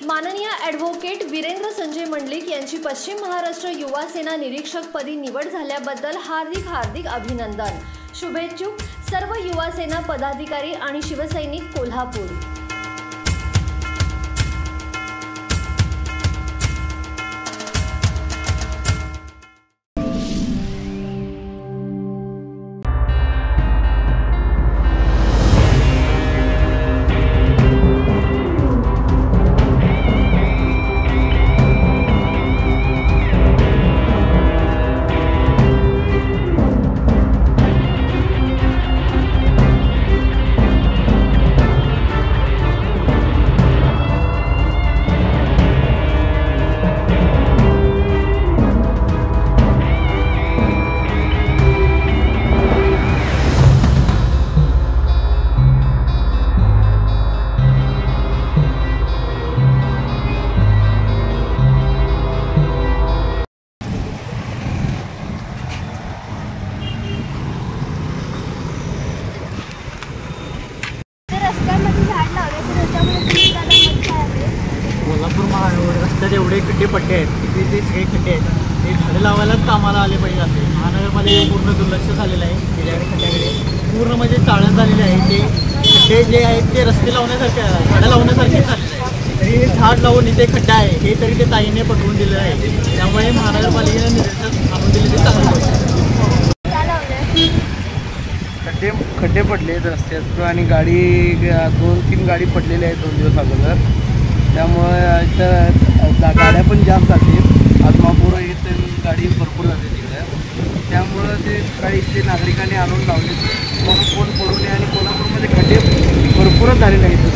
माननीय ॲडव्होकेट वीरेंद्र संजय मंडलिक यांची पश्चिम महाराष्ट्र युवा सेना निरीक्षकपदी निवड झाल्याबद्दल हार्दिक अभिनंदन। शुभेच्छुक सर्व युवा सेना पदाधिकारी आणि शिवसैनिक कोल्हापूर। कोल्हापूर रस्त्यात एवढे खड्डे पट्टे आहेत की ते सगळे खड्डे आहेत ते झाडं लावायलाच कामाला आले पाहिजे असे। महानगरमध्ये पूर्ण दुर्लक्ष झालेलं आहे त्याच्याकडे, खड्ड्याकडे पूर्ण म्हणजे चाळण झालेले आहे। ते खड्डे जे आहेत ते रस्ते लावण्यासारखे, झाडं लावण्यासारखे झालेले आहे। तरी हे झाड लावून इथे खड्डा आहे हे तरी ते ताईने पटवून दिलेलं आहे। त्यामुळे महानगरपालिकेने निरीक्षक आणून दिले ते चांगलं होतं। खड्डे पडले आहेत रस्त्यात आणि गाडी 2-3 गाडी पडलेल्या आहेत 2 दिवस अगोदर। त्यामुळे इथं गाड्या पण जास्त जातील। आत्मापूर इथे गाडी भरपूर जाते तिकडे। त्यामुळं ते सकाळी इथले नागरिकांनी आणून लावले कोण पडू नये आणि कोल्हापूरमध्ये खड्डे भरपूरच झालेले आहेत।